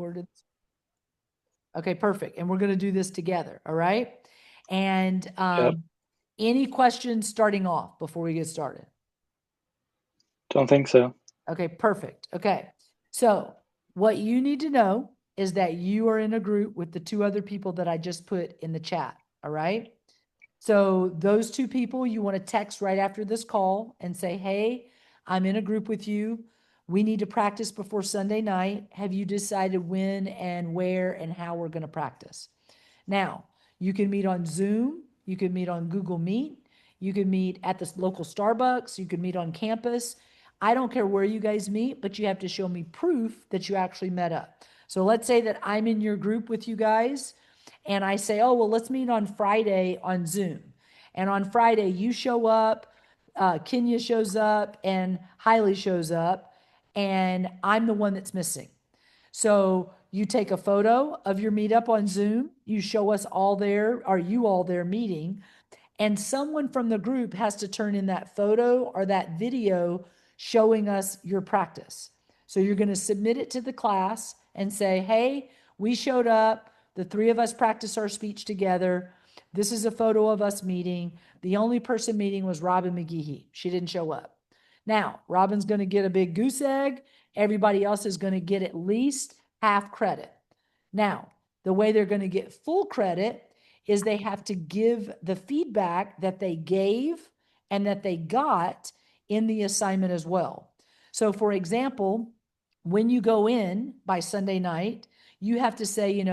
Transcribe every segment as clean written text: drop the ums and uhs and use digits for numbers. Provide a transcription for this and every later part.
recorded? Okay, perfect. And we're going to do this together. All right. And Yep. any questions starting off before we get started? Don't think so. Okay, perfect. Okay. So what you need to know is that you are in a group with the two other people that I just put in the chat. All right. So those two people you want to text right after this call and say, hey, I'm in a group with you. We need to practice before Sunday night. Have you decided when and where and how we're going to practice? Now, you can meet on Zoom. You can meet on Google Meet. You can meet at the local Starbucks. You can meet on campus. I don't care where you guys meet, but you have to show me proof that you actually met up. So let's say that I'm in your group with you guys and I say, oh, well, let's meet on Friday on Zoom. And on Friday, you show up, Kenya shows up, and Hailey shows up, and I'm the one that's missing. So you take a photo of your meetup on Zoom, you show us all there, are you all there meeting, and someone from the group has to turn in that photo or that video showing us your practice. So you're going to submit it to the class and say, hey, we showed up. The three of us practiced our speech together. This is a photo of us meeting. The only person meeting was Robin McGehee. She didn't show up. Now, Robin's going to get a big goose egg. Everybody else is going to get at least half credit. Now, the way they're going to get full credit is they have to give the feedback that they gave and that they got in the assignment as well. So, for example, when you go in by Sunday night, you have to say,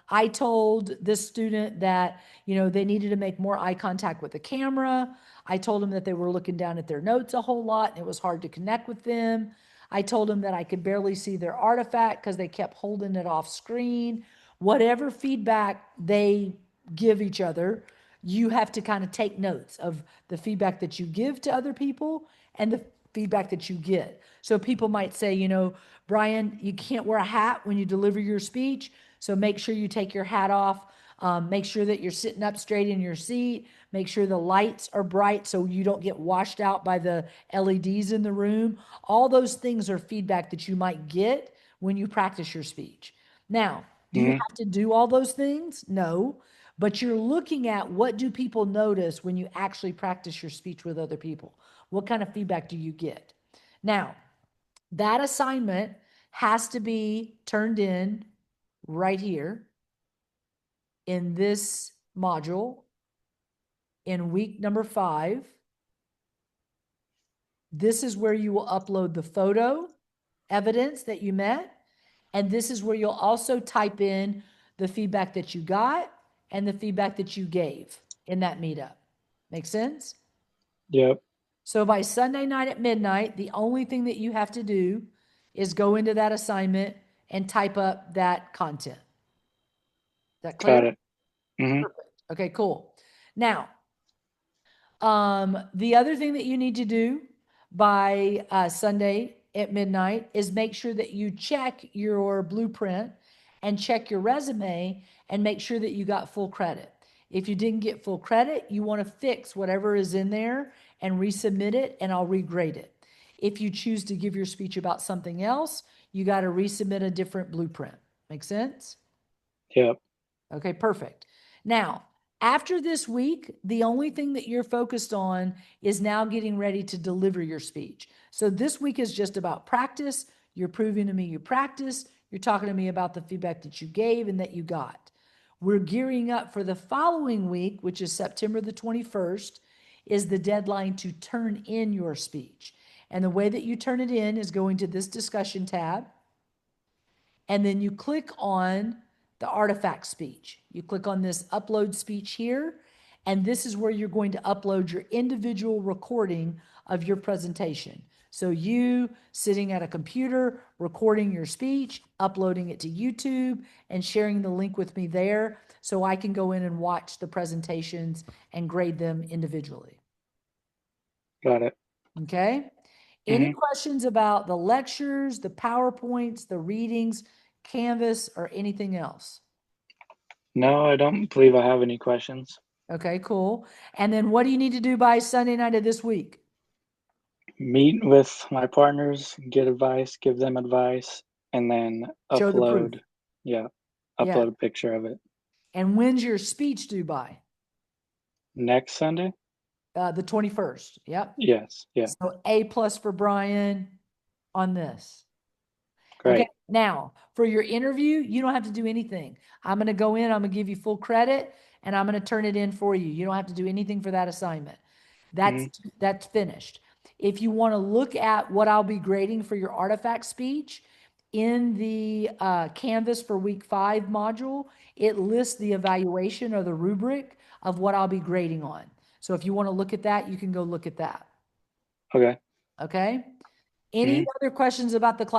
I told this student that, they needed to make more eye contact with the camera. I told them that they were looking down at their notes a whole lot and it was hard to connect with them. I told them that I could barely see their artifact because they kept holding it off screen. Whatever feedback they give each other, you have to kind of take notes of the feedback that you give to other people and the feedback that you get. So people might say, Brian, you can't wear a hat when you deliver your speech. So make sure you take your hat off. Make sure that you're sitting up straight in your seat. Make sure the lights are bright so you don't get washed out by the LEDs in the room. All those things are feedback that you might get when you practice your speech. Now, do you Hmm. have to do all those things? No, but you're looking at what do people notice when you actually practice your speech with other people? What kind of feedback do you get? Now, that assignment has to be turned in right here in this module in week number 5. This is where you will upload the photo evidence that you met. And this is where you'll also type in the feedback that you got and the feedback that you gave in that meetup. Make sense? Yep. So by Sunday night at midnight, the only thing that you have to do is go into that assignment and type up that content. Is that clear? Got it. Hmm. Perfect. Okay, cool. Now, the other thing that you need to do by Sunday at midnight is make sure that you check your blueprint and check your resume and make sure that you got full credit. If you didn't get full credit, you want to fix whatever is in there and resubmit it, and I'll regrade it. If you choose to give your speech about something else, you got to resubmit a different blueprint. Make sense? Yep. Okay, perfect. Now, after this week, the only thing that you're focused on is now getting ready to deliver your speech. So this week is just about practice. You're proving to me you practice. You're talking to me about the feedback that you gave and that you got. We're gearing up for the following week, which is September the 21st, is the deadline to turn in your speech. And the way that you turn it in is going to this discussion tab, and then you click on the artifact speech. You click on this upload speech here, and this is where you're going to upload your individual recording of your presentation. So you sitting at a computer, recording your speech, uploading it to YouTube, and sharing the link with me there so I can go in and watch the presentations and grade them individually. Got it. Okay? Any Hmm. questions about the lectures, the PowerPoints, the readings, Canvas, or anything else? No, I don't believe I have any questions. Okay, cool. And then what do you need to do by Sunday night of this week? Meet with my partners, get advice, give them advice, and then Show the proof. upload. Yeah. Yeah. Upload a picture of it. And when's your speech due by? Next Sunday? The 21st. Yep. Yes. Yeah. So A+ for Brian on this. Okay. Great. Now, for your interview, you don't have to do anything. I'm going to go in, I'm going to give you full credit, and I'm going to turn it in for you. You don't have to do anything for that assignment. That's finished. If you want to look at what I'll be grading for your artifact speech in the Canvas for week 5 module, it lists the evaluation or the rubric of what I'll be grading on. So if you want to look at that, you can go look at that. Okay. Okay. Any other questions about the class?